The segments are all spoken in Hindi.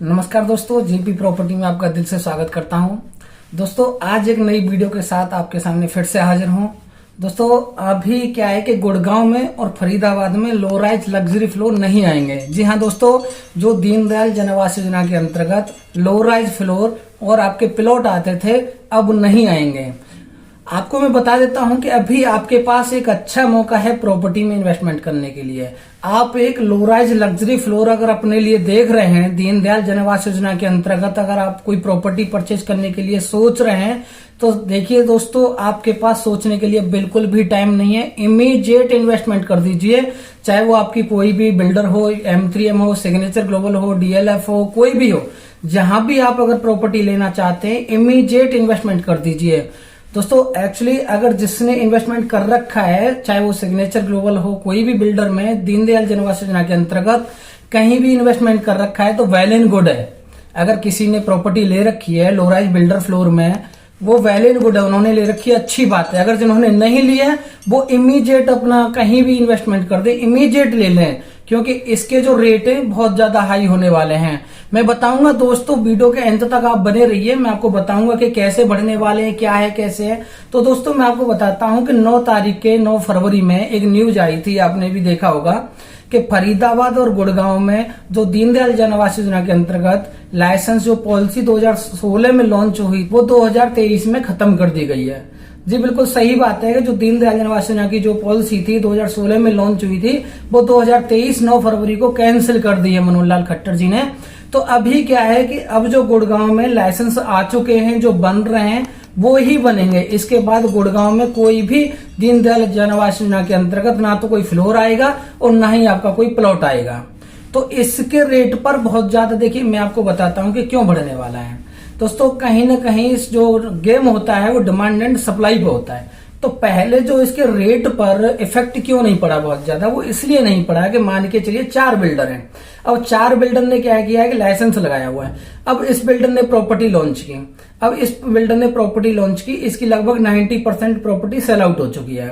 नमस्कार दोस्तों, जेपी प्रॉपर्टी में आपका दिल से स्वागत करता हूं। दोस्तों, आज एक नई वीडियो के साथ आपके सामने फिर से हाजिर हूं। दोस्तों, अभी क्या है कि गुड़गांव में और फरीदाबाद में लो राइज लग्जरी फ्लोर नहीं आएंगे। जी हां दोस्तों, जो दीनदयाल जन आवास योजना के अंतर्गत लो राइज फ्लोर और आपके प्लॉट आते थे, अब नहीं आएंगे। आपको मैं बता देता हूं कि अभी आपके पास एक अच्छा मौका है प्रॉपर्टी में इन्वेस्टमेंट करने के लिए। आप एक लो राइज लग्जरी फ्लोर अगर अपने लिए देख रहे हैं, दीनदयाल जन आवास योजना के अंतर्गत अगर आप कोई प्रॉपर्टी परचेज करने के लिए सोच रहे हैं, तो देखिए दोस्तों, आपके पास सोचने के लिए बिल्कुल भी टाइम नहीं है। इमीडिएट इन्वेस्टमेंट कर दीजिए। चाहे वो आपकी कोई भी बिल्डर हो, M3M हो, सिग्नेचर ग्लोबल हो, DLF हो, कोई भी हो, जहां भी आप अगर प्रॉपर्टी लेना चाहते हैं, इमीडिएट इन्वेस्टमेंट कर दीजिए। दोस्तों, एक्चुअली अगर जिसने इन्वेस्टमेंट कर रखा है, चाहे वो सिग्नेचर ग्लोबल हो, कोई भी बिल्डर में दीनदयाल जन आवास योजना के अंतर्गत कहीं भी इन्वेस्टमेंट कर रखा है, तो वेल एंड गुड है। अगर किसी ने प्रॉपर्टी ले रखी है लो राइज बिल्डर फ्लोर में, वो वेल एंड गुड है, उन्होंने ले रखी है, अच्छी बात है। अगर जिन्होंने नहीं लिया है, वो इमीडिएट अपना कहीं भी इन्वेस्टमेंट कर दे, इमीडिएट ले लें, क्योंकि इसके जो रेट है बहुत ज्यादा हाई होने वाले हैं। मैं बताऊंगा दोस्तों, वीडियो के अंत तक आप बने रहिए। मैं आपको बताऊंगा कि कैसे बढ़ने वाले हैं, क्या है, कैसे है। तो दोस्तों, मैं आपको बताता हूं कि 9 फरवरी में एक न्यूज आई थी, आपने भी देखा होगा कि फरीदाबाद और गुड़गांव में जो दीनदयाल जन आवास योजना के अंतर्गत लाइसेंस जो पॉलिसी 2016 में लॉन्च हुई, वो 2023 में खत्म कर दी गई है। जी बिल्कुल सही बात है कि जो दीनदयाल जन आवास योजना की जो पॉलिसी थी 2016 में लॉन्च हुई थी, वो 2023 9 फरवरी को कैंसिल कर दी है मनोहर लाल खट्टर जी ने। तो अभी क्या है कि अब जो गुड़गांव में लाइसेंस आ चुके हैं, जो बन रहे हैं, वो ही बनेंगे। इसके बाद गुड़गांव में कोई भी दीनदयाल जन आवास योजना के अंतर्गत ना तो कोई फ्लोर आएगा और ना ही आपका कोई प्लॉट आएगा। तो इसके रेट पर बहुत ज्यादा, देखिए मैं आपको बताता हूं कि क्यों बढ़ने वाला है। दोस्तों, कहीं ना कहीं इस जो गेम होता है वो डिमांड एंड सप्लाई पे होता है। तो पहले जो इसके रेट पर इफेक्ट क्यों नहीं पड़ा बहुत ज्यादा, वो इसलिए नहीं पड़ा कि मान के चलिए 4 बिल्डर हैं। अब 4 बिल्डर ने क्या किया है कि लाइसेंस लगाया हुआ है। अब इस बिल्डर ने प्रॉपर्टी लॉन्च की, इसकी लगभग 90% प्रॉपर्टी सेल आउट हो चुकी है।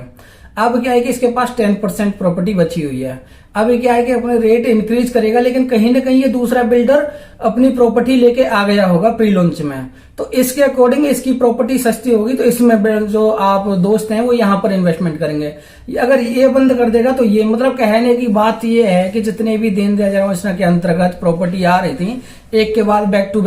अब क्या है कि इसके पास 10% प्रॉपर्टी बची हुई है। अब क्या है कि अपने रेट इंक्रीज करेगा, लेकिन कहीं ना कहीं ये दूसरा बिल्डर अपनी प्रॉपर्टी लेके आ गया होगा प्री लॉन्च में, तो इसके अकॉर्डिंग इसकी प्रॉपर्टी सस्ती होगी, तो इसमें जो आप दोस्त हैं वो यहाँ पर इन्वेस्टमेट करेंगे। अगर ये बंद कर देगा, तो ये मतलब कहने की बात ये है कि जितने भी दीनदयाल जन आवास योजना के अंतर्गत प्रॉपर्टी आ रही थी, एक के बाद बैक टू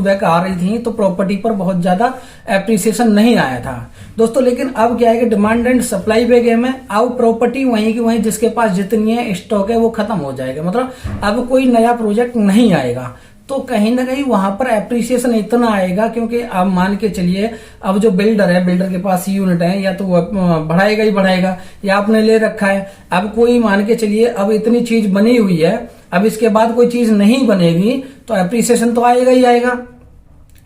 बैक आ रही थी, तो प्रॉपर्टी पर बहुत ज्यादा एप्रिसिएशन नहीं आया था दोस्तों। लेकिन अब क्या है कि डिमांड एंड सप्लाई पे गेम है। अब प्रॉपर्टी वहीं की वहीं, जिसके पास जितनी है स्टॉक है, वो खत्म हो जाएगा। मतलब अब कोई नया प्रोजेक्ट नहीं आएगा, तो कहीं ना कहीं वहां पर एप्रिसिएशन इतना आएगा, क्योंकि आप मान के चलिए, अब जो बिल्डर है, बिल्डर के पास यूनिट है, या तो वो बढ़ाएगा ही बढ़ाएगा, या आपने ले रखा है। अब कोई मान के चलिए, अब इतनी चीज बनी हुई है, अब इसके बाद कोई चीज नहीं बनेगी, तो एप्रिसिएशन तो आएगा ही आएगा।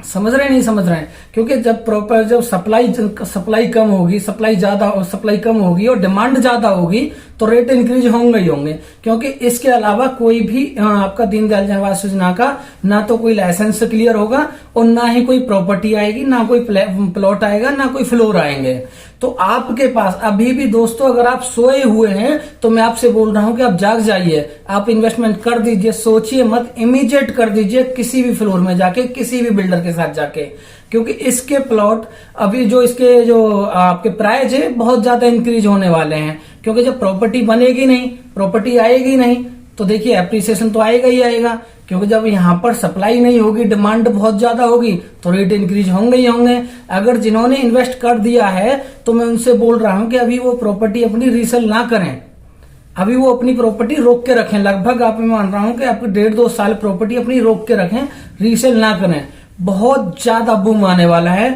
समझ रहे नहीं समझ रहे हैं? क्योंकि जब सप्लाई कम होगी, सप्लाई कम होगी और डिमांड ज्यादा होगी, तो रेट इंक्रीज होंगे ही होंगे। क्योंकि इसके अलावा कोई भी आपका दीनदयाल जन आवास योजना का ना तो कोई लाइसेंस क्लियर होगा, और ना ही कोई प्रॉपर्टी आएगी, ना कोई प्लॉट आएगा, ना कोई फ्लोर आएंगे। तो आपके पास अभी भी दोस्तों, अगर आप सोए हुए हैं, तो मैं आपसे बोल रहा हूं कि आप जाग जाइए, आप इन्वेस्टमेंट कर दीजिए, सोचिए मत, इमीडिएट कर दीजिए किसी भी फ्लोर में जाके, किसी भी बिल्डर के साथ जाके। क्योंकि इसके प्लॉट अभी इसके जो आपके प्राइस है बहुत ज्यादा इंक्रीज होने वाले हैं। क्योंकि जब प्रॉपर्टी बनेगी नहीं, प्रॉपर्टी आएगी नहीं, तो देखिए एप्रिसिएशन तो आएगा ही आएगा। क्योंकि जब यहाँ पर सप्लाई नहीं होगी, डिमांड बहुत ज्यादा होगी, तो रेट इंक्रीज होंगे ही होंगे। अगर जिन्होंने इन्वेस्ट कर दिया है, तो मैं उनसे बोल रहा हूं कि अभी वो प्रॉपर्टी अपनी रीसेल ना करें, अभी वो अपनी प्रॉपर्टी रोक के रखें। लगभग आप मैं मान रहा हूं कि आपको 1.5-2 साल प्रॉपर्टी अपनी रोक के रखें, रीसेल ना करें। बहुत ज्यादा बूम आने वाला है।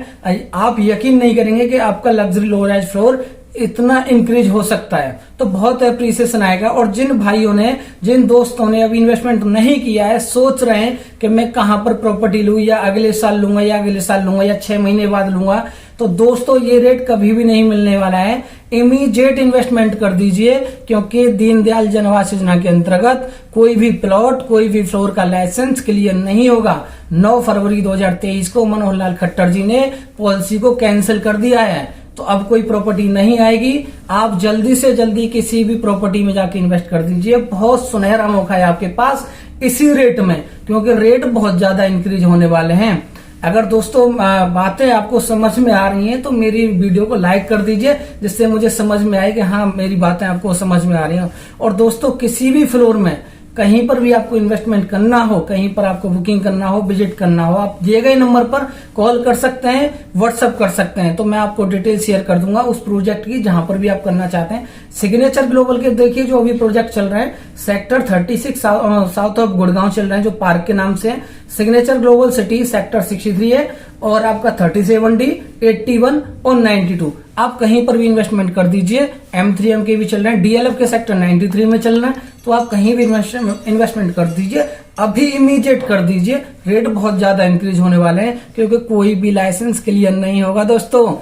आप यकीन नहीं करेंगे कि आपका लग्जरी लो राइज फ्लोर इतना इंक्रीज हो सकता है, तो बहुत एप्रिसिएशन आएगा। और जिन भाइयों ने, जिन दोस्तों ने अभी इन्वेस्टमेंट नहीं किया है, सोच रहे हैं कि मैं कहां पर प्रॉपर्टी लूं, या अगले साल लूंगा, या अगले साल लूंगा, या 6 महीने बाद लूंगा, तो दोस्तों ये रेट कभी भी नहीं मिलने वाला है। इमीडिएट इन्वेस्टमेंट कर दीजिए, क्योंकि दीनदयाल जन आवास योजना के अंतर्गत कोई भी प्लॉट, कोई भी फ्लोर का लाइसेंस क्लियर नहीं होगा। 9 फरवरी 2023 को मनोहर लाल खट्टर जी ने पॉलिसी को कैंसिल कर दिया है। तो अब कोई प्रॉपर्टी नहीं आएगी। आप जल्दी से जल्दी किसी भी प्रॉपर्टी में जाके इन्वेस्ट कर दीजिए, बहुत सुनहरा मौका है आपके पास इसी रेट में, क्योंकि रेट बहुत ज्यादा इंक्रीज होने वाले हैं। अगर दोस्तों बातें आपको समझ में आ रही हैं तो मेरी वीडियो को लाइक कर दीजिए, जिससे मुझे समझ में आए कि हाँ मेरी बातें आपको समझ में आ रही हैं। और दोस्तों किसी भी फ्लोर में कहीं पर भी आपको इन्वेस्टमेंट करना हो, कहीं पर आपको बुकिंग करना हो, विजिट करना हो, आप दिए गए नंबर पर कॉल कर सकते हैं, व्हाट्सएप कर सकते हैं, तो मैं आपको डिटेल शेयर कर दूंगा उस प्रोजेक्ट की जहां पर भी आप करना चाहते हैं। सिग्नेचर ग्लोबल के देखिए जो अभी प्रोजेक्ट चल रहे हैं, सेक्टर 36 साउथ ऑफ गुड़गांव चल रहे हैं, जो पार्क के नाम से है। सिग्नेचर ग्लोबल सिटी सेक्टर 63 है और आपका 37D, 81 और 92। आप कहीं पर भी इन्वेस्टमेंट कर दीजिए। M3M के भी चल रहे हैं, DLF के सेक्टर 93 में चल रहे हैं, तो आप कहीं भी इन्वेस्टमेंट कर दीजिए, अभी इमीडिएट कर दीजिए। रेट बहुत ज्यादा इंक्रीज होने वाले हैं, क्योंकि कोई भी लाइसेंस क्लियर नहीं होगा। दोस्तों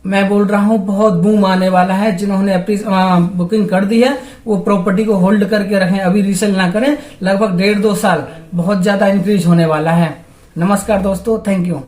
मैं बोल रहा हूं बहुत बूम आने वाला है। जिन्होंने अपनी बुकिंग कर दी है वो प्रॉपर्टी को होल्ड करके रखें, अभी रीसेल ना करें। लगभग 1.5-2 साल बहुत ज्यादा इंक्रीज होने वाला है। नमस्कार दोस्तों, थैंक यू।